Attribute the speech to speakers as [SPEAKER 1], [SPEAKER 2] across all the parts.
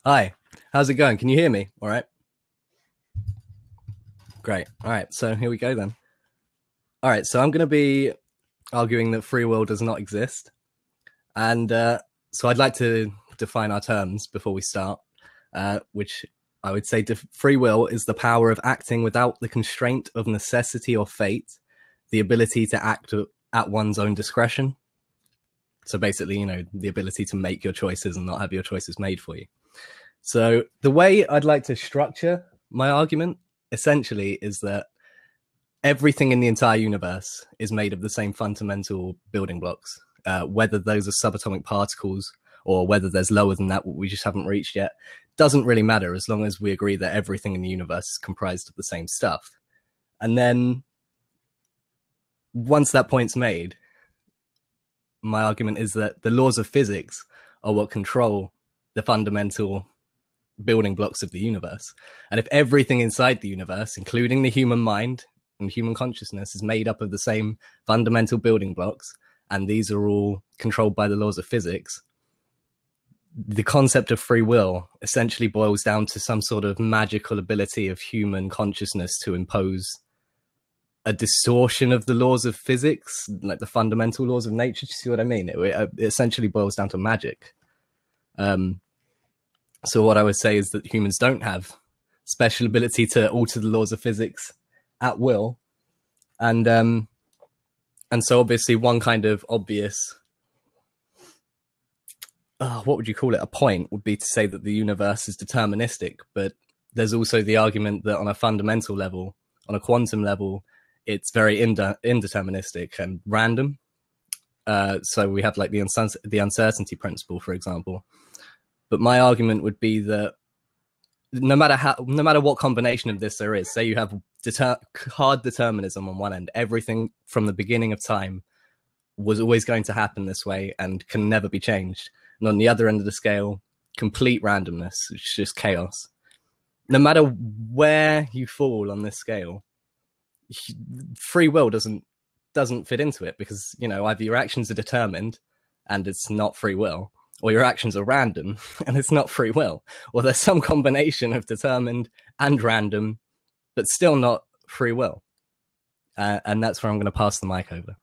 [SPEAKER 1] Hi, how's it going? Can you hear me? All right, great. All right, so here we go then. All right, so I'm going to be arguing that free will does not exist. And so I'd like to define our terms before we start, which I would say free will is the power of acting without the constraint of necessity or fate, the ability to act at one's own discretion. So basically, the ability to make your choices and not have your choices made for you. So the way I'd like to structure my argument essentially is that everything in the entire universe is made of the same fundamental building blocks. Whether those are subatomic particles or whether there's lower than that, what we just haven't reached yet, doesn't really matter as long as we agree that everything in the universe is comprised of the same stuff. And then once that point's made, my argument is that the laws of physics are what control the fundamental building blocks of the universe. And if everything inside the universe, including the human mind and human consciousness, is made up of the same fundamental building blocks, and these are all controlled by the laws of physics, the concept of free will essentially boils down to some sort of magical ability of human consciousness to impose a distortion of the laws of physics, like the fundamental laws of nature. Do you see what I mean? It essentially boils down to magic. So what I would say is that humans don't have special ability to alter the laws of physics at will, and so obviously one kind of obvious, what would you call it? A point would be to say that the universe is deterministic, but there's also the argument that on a fundamental level, on a quantum level, it's very indeterministic and random. So we have like the uncertainty principle, for example. But my argument would be that no matter what combination of this there is, say you have hard determinism on one end, everything from the beginning of time was always going to happen this way and can never be changed. And on the other end of the scale, complete randomness, it's just chaos. No matter where you fall on this scale, free will doesn't fit into it, because either your actions are determined and it's not free will, or your actions are random and it's not free will, or there's some combination of determined and random but still not free will. And that's where I'm going to pass the mic over.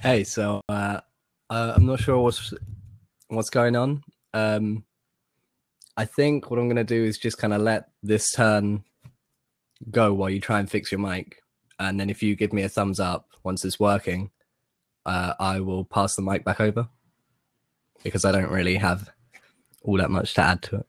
[SPEAKER 1] Hey, so I'm not sure what's going on. I think what I'm gonna do is just kind of let this turn go while you try and fix your mic, and then if you give me a thumbs up once it's working, I will pass the mic back over because I don't really have all that much to add to it.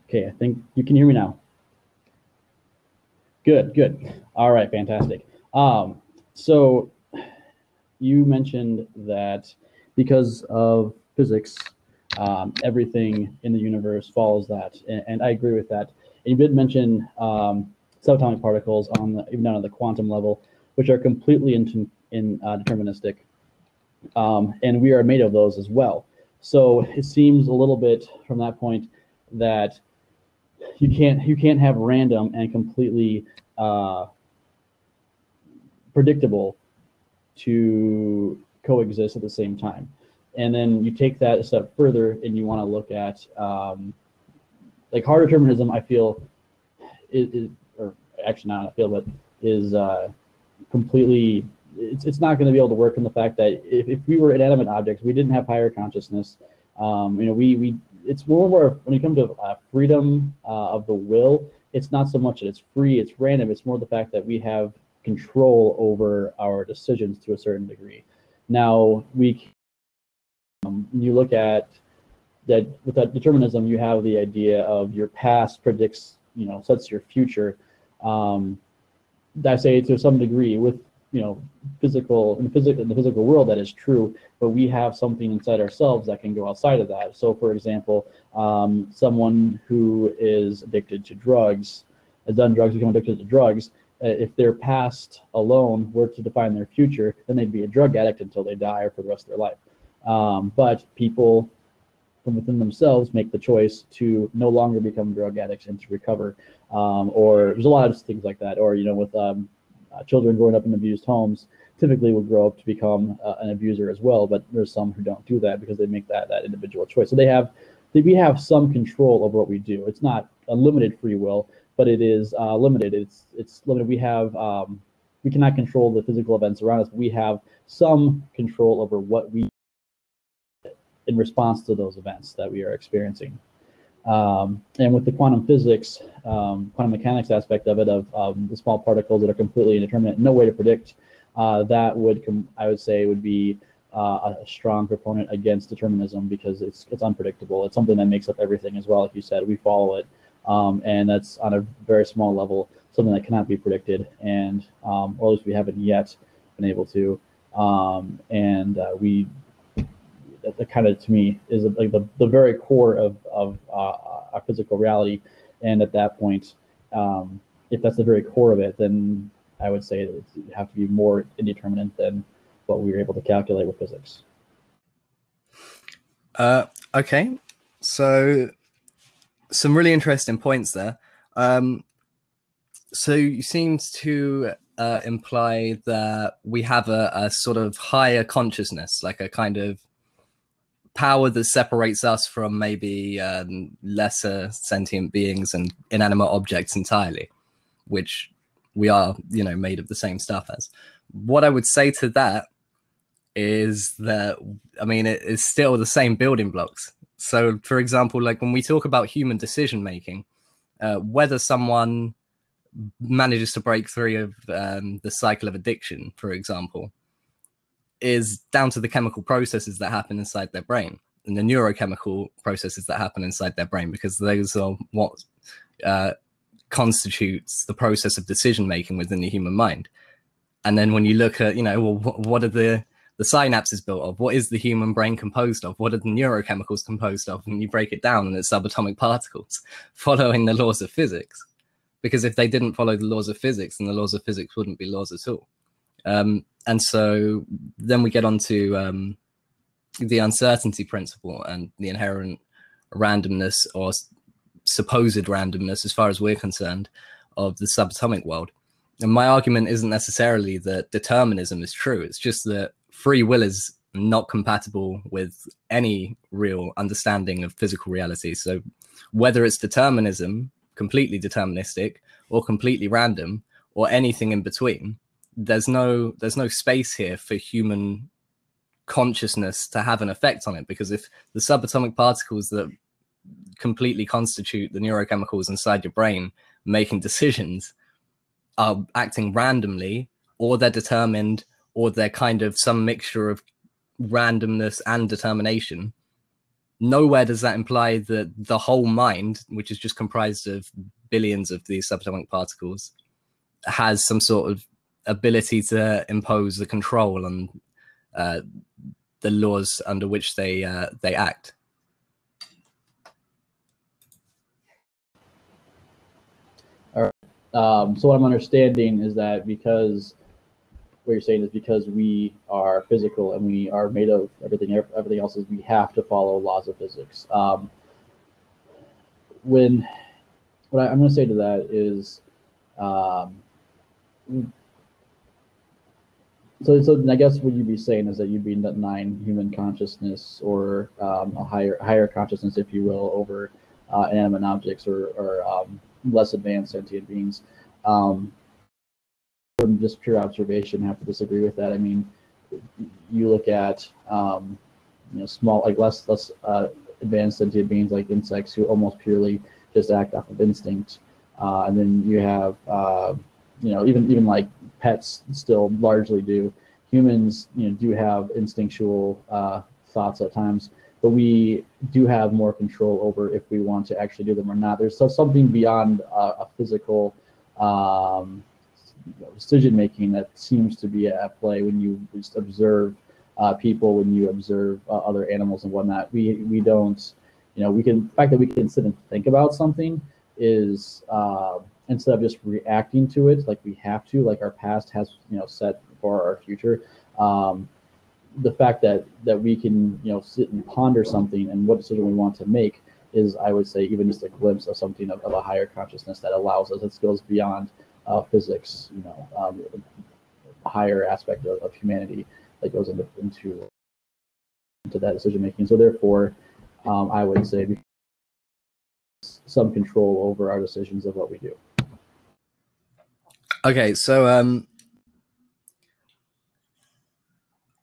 [SPEAKER 2] Okay, I think you can hear me now. Good, good. All right, fantastic. So you mentioned that because of physics, everything in the universe follows that, and I agree with that. And you did mention subatomic particles even down on the quantum level, which are completely deterministic, and we are made of those as well. So it seems a little bit from that point that you can't have random and completely predictable to coexist at the same time. And then you take that a step further and you want to look at like hard determinism. I feel or actually not I feel, but is completely. It's not going to be able to work in the fact that if we were inanimate objects, we didn't have higher consciousness. It's more when it comes to freedom of the will. It's not so much that it's free, it's random. It's more the fact that we have control over our decisions to a certain degree. Now, you look at that with that determinism, you have the idea of your past predicts, sets your future. I say to some degree with in the physical world that is true, but we have something inside ourselves that can go outside of that. So for example, someone who is addicted to drugs, has done drugs, become addicted to drugs, if their past alone were to define their future, then they'd be a drug addict until they die or for the rest of their life. But people from within themselves make the choice to no longer become drug addicts and to recover. Or there's a lot of things like that. Or, with children growing up in abused homes typically will grow up to become an abuser as well, but there's some who don't do that because they make that individual choice. So they have that we have some control over what we do. It's not unlimited free will, but it is limited. It's limited. We cannot control the physical events around us, but we have some control over what we in response to those events that we are experiencing. And with the quantum physics, quantum mechanics aspect of it, of the small particles that are completely indeterminate, no way to predict, that would, I would say, would be a strong proponent against determinism, because it's unpredictable. It's something that makes up everything as well. Like you said, we follow it, and that's on a very small level, something that cannot be predicted, and or at least we haven't yet been able to. That kind of, to me, is like the very core of our physical reality. And at that point, if that's the very core of it, then I would say that it would have to be more indeterminate than what we were able to calculate with physics.
[SPEAKER 1] Okay, so some really interesting points there. So you seem to imply that we have a sort of higher consciousness, like a kind of power that separates us from maybe lesser sentient beings and inanimate objects entirely, which we are, made of the same stuff as. What I would say to that is that, I mean, it is still the same building blocks. So, for example, like when we talk about human decision making, whether someone manages to break through of the cycle of addiction, for example, is down to the chemical processes that happen inside their brain and the neurochemical processes that happen inside their brain, because those are what constitutes the process of decision making within the human mind. And then when you look at, well, what are the synapses built of? What is the human brain composed of? What are the neurochemicals composed of? And you break it down and it's subatomic particles following the laws of physics. Because if they didn't follow the laws of physics, then the laws of physics wouldn't be laws at all. And so then we get on to the uncertainty principle and the inherent randomness, or supposed randomness, as far as we're concerned, of the subatomic world. And my argument isn't necessarily that determinism is true. It's just that free will is not compatible with any real understanding of physical reality. So whether it's determinism, completely deterministic, or completely random, or anything in between, there's no space here for human consciousness to have an effect on it. Because if the subatomic particles that completely constitute the neurochemicals inside your brain making decisions are acting randomly, or they're determined, or they're kind of some mixture of randomness and determination, nowhere does that imply that the whole mind, which is just comprised of billions of these subatomic particles, has some sort of ability to impose the control on the laws under which they act.
[SPEAKER 2] All right. So what I'm understanding is that because what you're saying is because we are physical and we are made of everything else, is we have to follow laws of physics. What I'm going to say to that is, so I guess what you'd be saying is that you'd be denying human consciousness, or a higher consciousness, if you will, over inanimate objects or less advanced sentient beings. From just pure observation, have to disagree with that. I mean, you look at small, like less advanced sentient beings like insects, who almost purely just act off of instinct, and then you have even like pets still largely do. Humans do have instinctual thoughts at times, but we do have more control over if we want to actually do them or not. There's something beyond a physical decision making that seems to be at play when you just observe people, when you observe other animals and whatnot. We don't, the fact that we can sit and think about something is, instead of just reacting to it like we have to, like our past has set for our future. The fact that we can sit and ponder something and what decision we want to make is, I would say, even just a glimpse of something of a higher consciousness that allows us. It goes beyond physics, a higher aspect of humanity that goes into that decision making. So therefore, I would say, some control over our decisions of what we do.
[SPEAKER 1] Okay, so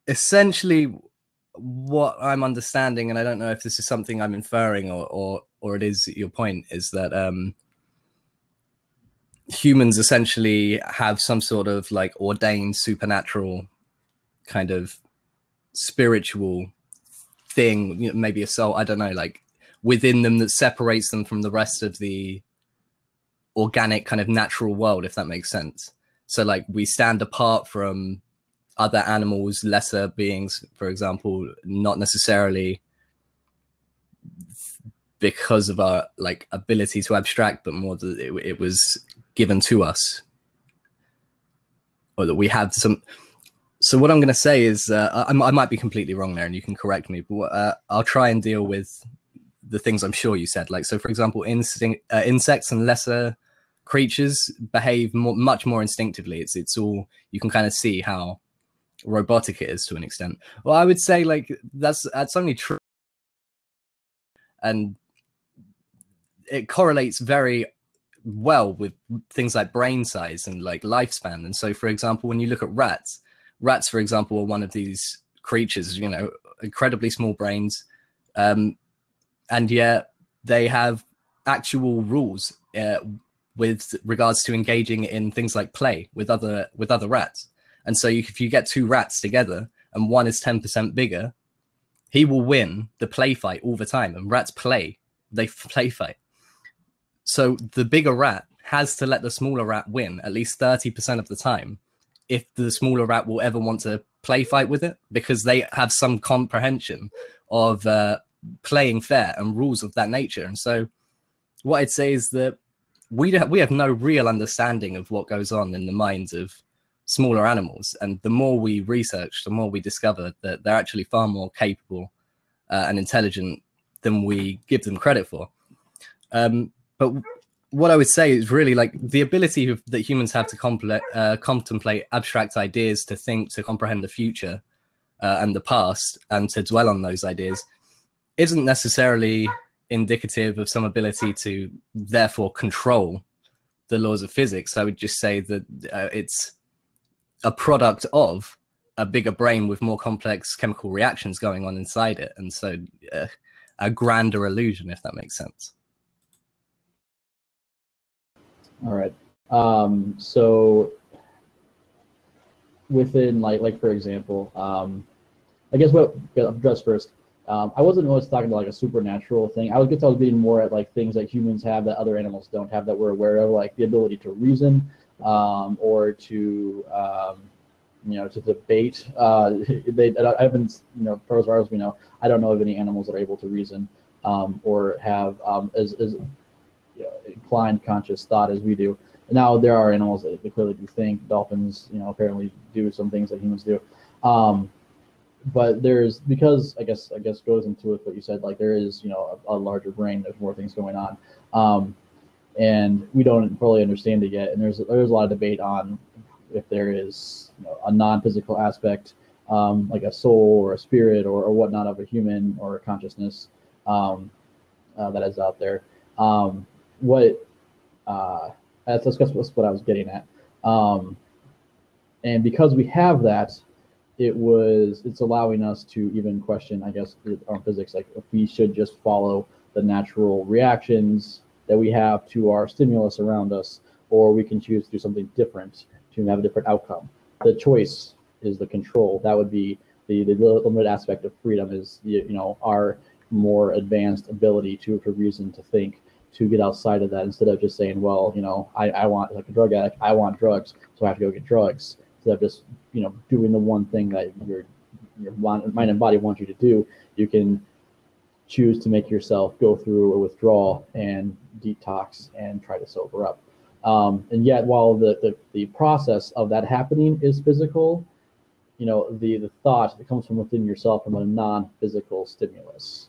[SPEAKER 1] essentially what I'm understanding, and I don't know if this is something I'm inferring or it is your point, is that humans essentially have some sort of like ordained supernatural kind of spiritual thing, you know, maybe a soul, I don't know, like within them that separates them from the rest of the organic kind of natural world, if that makes sense. So like we stand apart from other animals, lesser beings, for example, not necessarily because of our like ability to abstract, but more that it was given to us, or that we had some. So what I'm going to say is, I might be completely wrong there, and you can correct me. But I'll try and deal with the things I'm sure you said. Like, so for example, insects and lesser creatures behave much more instinctively. It's all, you can kind of see how robotic it is to an extent. Well, I would say like that's only true, and it correlates very well with things like brain size and like lifespan. And so, for example, when you look at rats, for example, are one of these creatures, you know, incredibly small brains, and yet they have actual rules with regards to engaging in things like play with other rats. And so if you get two rats together and one is 10% bigger, he will win the play fight all the time. And rats play, they play fight. So the bigger rat has to let the smaller rat win at least 30% of the time if the smaller rat will ever want to play fight with it, because they have some comprehension of playing fair and rules of that nature. And so what I'd say is that we have no real understanding of what goes on in the minds of smaller animals. And the more we research, the more we discover that they're actually far more capable and intelligent than we give them credit for. But what I would say is really like the ability that humans have to contemplate abstract ideas, to think, to comprehend the future and the past, and to dwell on those ideas isn't necessarily indicative of some ability to therefore control the laws of physics. I would just say that it's a product of a bigger brain with more complex chemical reactions going on inside it. And so a grander illusion, if that makes sense.
[SPEAKER 2] All right. So within like for example, I guess what I'll address first. I wasn't always talking about like a supernatural thing. I was being more at like things that humans have that other animals don't have, that we're aware of, like the ability to reason, or to you know, to debate. I haven't, you know, as far as we know, I don't know of any animals that are able to reason or have as you know, inclined conscious thought as we do. Now there are animals that clearly do think. Dolphins, you know, apparently do some things that humans do. But there's, because I guess goes into it what you said, like there is, you know, a larger brain, there's more things going on, and we don't fully understand it yet. And there's a lot of debate on if there is, you know, a non-physical aspect, like a soul or a spirit or whatnot of a human or a consciousness that is out there. That's what I was getting at. And because we have that, it's allowing us to even question, I guess, our physics, like if we should just follow the natural reactions that we have to our stimulus around us, or we can choose to do something different to have a different outcome. The choice is the control. That would be the limited aspect of freedom, is, you know, our more advanced ability to reason, to think, to get outside of that, instead of just saying, well, you know, I want, like a drug addict, I want drugs, so I have to go get drugs. Instead of just, you know, doing the one thing that your mind and body want you to do, you can choose to make yourself go through a withdrawal and detox and try to sober up. And yet, while the process of that happening is physical, you know, the thought that comes from within yourself from a non-physical stimulus.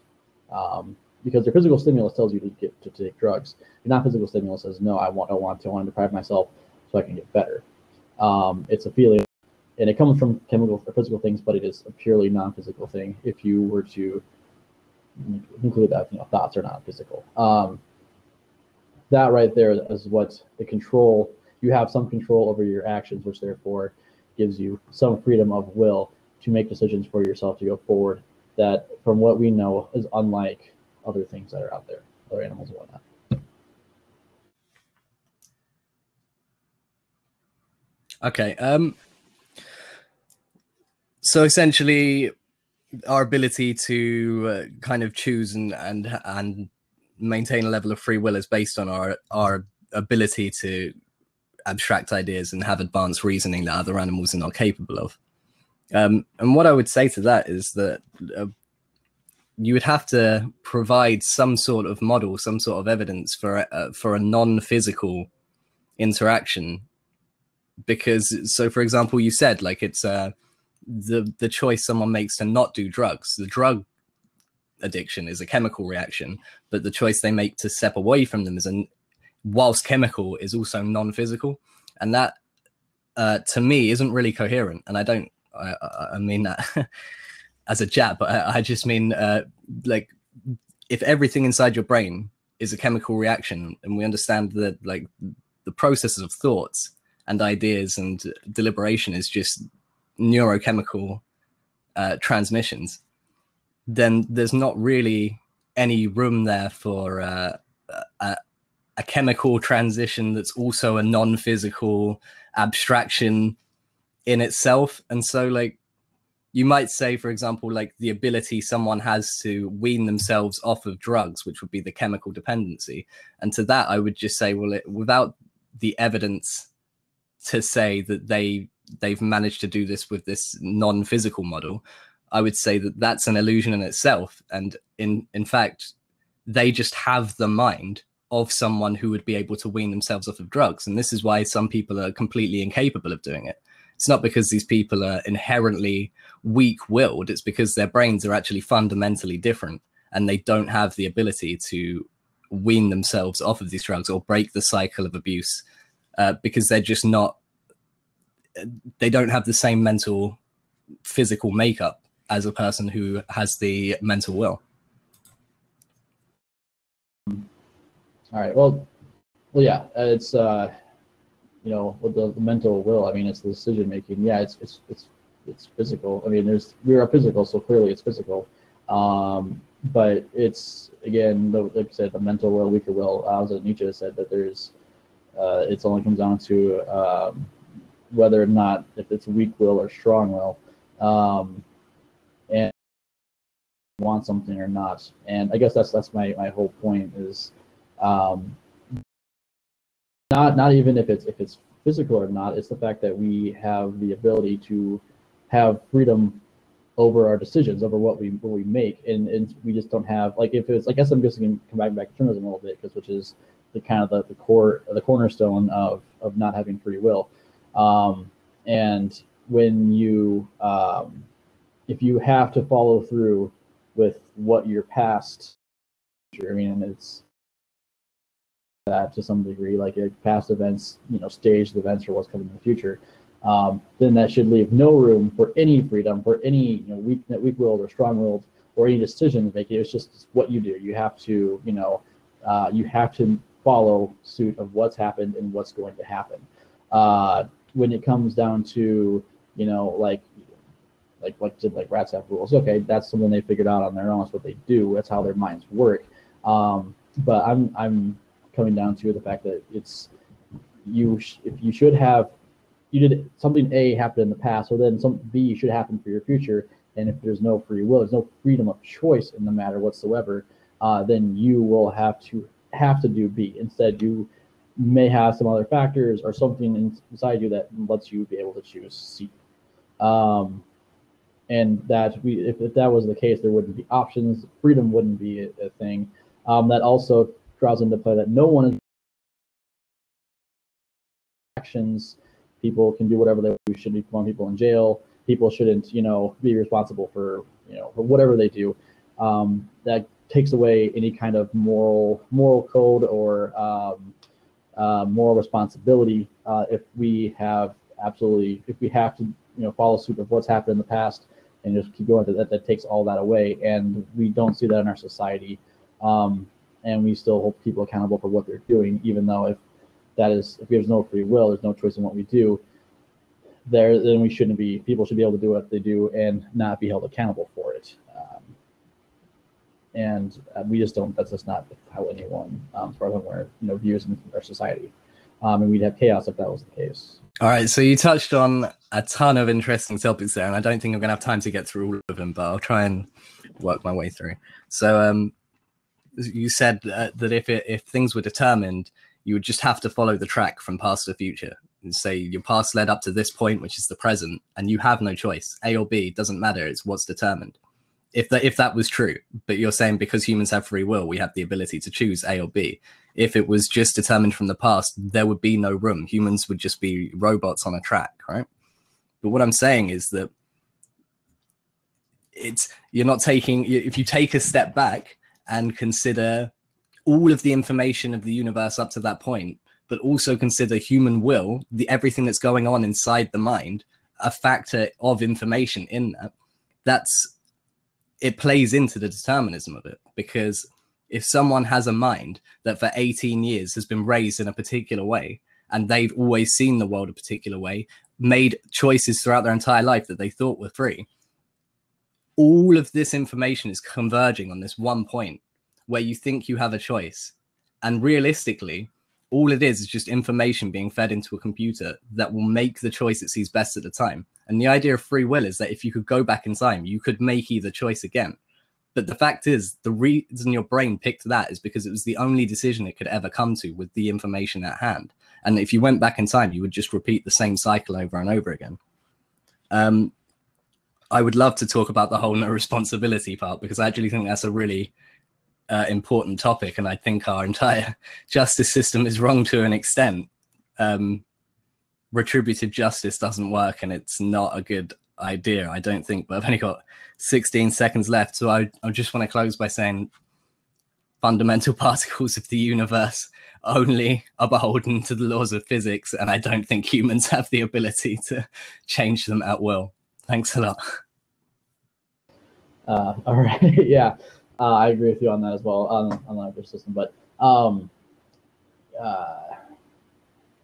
[SPEAKER 2] Because your physical stimulus tells you to take drugs. Your non-physical stimulus says, no, I want to deprive myself so I can get better. It's a feeling, and it comes from chemical or physical things, but it is a purely non-physical thing if you were to conclude that thoughts are not physical. That right there is what the control. You have some control over your actions, which therefore gives you some freedom of will to make decisions for yourself to go forward. That, from what we know, is unlike other things that are out there, other animals and whatnot.
[SPEAKER 1] Okay. So essentially, our ability to kind of choose and maintain a level of free will is based on our ability to abstract ideas and have advanced reasoning that other animals are not capable of. And what I would say to that is that you would have to provide some sort of model, some sort of evidence for a non-physical interaction. Because, so for example, you said like it's the choice someone makes to not do drugs. The drug addiction is a chemical reaction, but the choice they make to step away from them is whilst chemical, is also non-physical, and that to me isn't really coherent. And I mean that as a jab, but I just mean like, if everything inside your brain is a chemical reaction, and we understand that like the processes of thoughts and ideas and deliberation is just neurochemical transmissions, then there's not really any room there for a chemical transition that's also a non-physical abstraction in itself. And so like, you might say, for example, like the ability someone has to wean themselves off of drugs, which would be the chemical dependency. And to that, I would just say, well, without the evidence to say that they've managed to do this with this non-physical model, I would say that that's an illusion in itself. And in fact, they just have the mind of someone who would be able to wean themselves off of drugs. And this is why some people are completely incapable of doing it. It's not because these people are inherently weak-willed. It's because their brains are actually fundamentally different, and they don't have the ability to wean themselves off of these drugs or break the cycle of abuse, because they're just not, they don't have the same mental, physical makeup as a person who has the mental will.
[SPEAKER 2] All right. Well, yeah. It's with the mental will. I mean, it's the decision making. Yeah, it's physical. I mean, we are physical, so clearly it's physical. But it's, again, like I said, the mental will, weaker will. As Nietzsche said, that there's it only comes down to whether or not, if it's weak will or strong will, and want something or not. And I guess that's my whole point is, not even if it's physical or not. It's the fact that we have the ability to have freedom over our decisions, over what we make, and we just don't have, like, if it's, I guess I'm just going to come back to determinism a little bit, because which is the kind of the core, the cornerstone of not having free will. And when you if you have to follow through with what your past, I mean, it's that to some degree, like past events, staged events for what's coming in the future, then that should leave no room for any freedom, for any weak-willed or strong-willed, or any decision making. It's just what you do. You have to, you have to follow suit of what's happened and what's going to happen. When it comes down to, like rats have rules. Okay, that's something they figured out on their own. That's what they do. That's how their minds work. But I'm coming down to the fact that it's if you should have, you did something A happen in the past, so then some B should happen for your future. And if there's no free will, there's no freedom of choice in the matter whatsoever, then you will have to do B. Instead, you may have some other factors or something inside you that lets you be able to choose C. And that if that was the case, there wouldn't be options. Freedom wouldn't be a thing. That also draws into play that no one is actions. People can do whatever they do. Shouldn't be throwing people in jail. People shouldn't, be responsible for, for whatever they do. That takes away any kind of moral code or moral responsibility. If we have to, follow suit of what's happened in the past, and just keep going. That takes all that away, and we don't see that in our society. And we still hold people accountable for what they're doing, even though if there's no free will, there's no choice in what we do, then we shouldn't be. People should be able to do what they do and not be held accountable for it. And we just don't. That's just not how anyone, as far as I'm aware, views in our society. And we'd have chaos if that was the case.
[SPEAKER 1] All right, so you touched on a ton of interesting topics there, and I don't think I'm going to have time to get through all of them, but I'll try and work my way through. So you said that if things were determined, you would just have to follow the track from past to future. And say your past led up to this point, which is the present, and you have no choice. A or B, doesn't matter. It's what's determined. If that was true, but you're saying because humans have free will, we have the ability to choose A or B. If it was just determined from the past, there would be no room. Humans would just be robots on a track, right? But what I'm saying is that you're not taking, if you take a step back and consider all of the information of the universe up to that point, but also consider human will, everything that's going on inside the mind, a factor of information in that, it plays into the determinism of it. Because if someone has a mind that for 18 years has been raised in a particular way, and they've always seen the world a particular way, made choices throughout their entire life that they thought were free, all of this information is converging on this one point where you think you have a choice. And realistically, all it is just information being fed into a computer that will make the choice it sees best at the time. And the idea of free will is that if you could go back in time, you could make either choice again. But the fact is, the reason your brain picked that is because it was the only decision it could ever come to with the information at hand. And if you went back in time, you would just repeat the same cycle over and over again. I would love to talk about the whole no responsibility part, because I actually think that's a really important topic. And I think our entire justice system is wrong to an extent. Retributive justice doesn't work, and it's not a good idea, I don't think. But I've only got 16 seconds left, so I just want to close by saying fundamental particles of the universe only are beholden to the laws of physics, and I don't think humans have the ability to change them at will. Thanks a lot.
[SPEAKER 2] All right. Yeah, I agree with you on that as well, on the system. But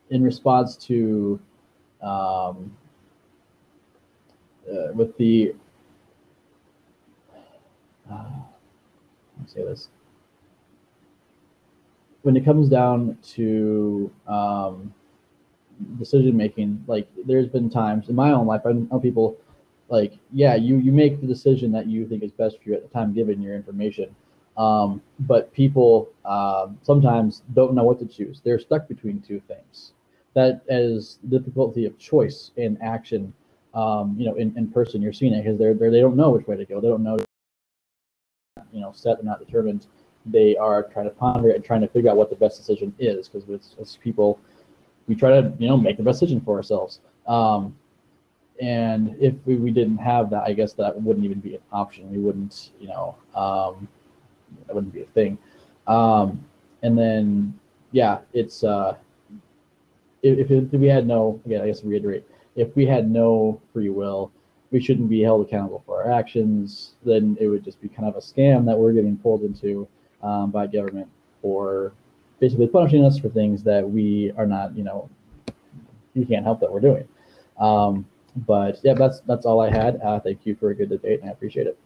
[SPEAKER 2] in response to with the let me say this, when it comes down to decision making, like there's been times in my own life, I know people like, yeah, you make the decision that you think is best for you at the time given your information, but people sometimes don't know what to choose. They're stuck between two things. That is difficulty of choice in action. In person, you're seeing it because they don't know which way to go. They don't know, set and not determined. They are trying to ponder it and trying to figure out what the best decision is, because as people, we try to make the best decision for ourselves. And if we didn't have that, I guess that wouldn't even be an option. We wouldn't, that wouldn't be a thing. And then, yeah, it's if we had no, again, I guess to reiterate, if we had no free will, we shouldn't be held accountable for our actions. Then it would just be kind of a scam that we're getting pulled into by government for basically punishing us for things that we are not, you can't help that we're doing. But yeah, that's all I had. Thank you for a good debate, and I appreciate it.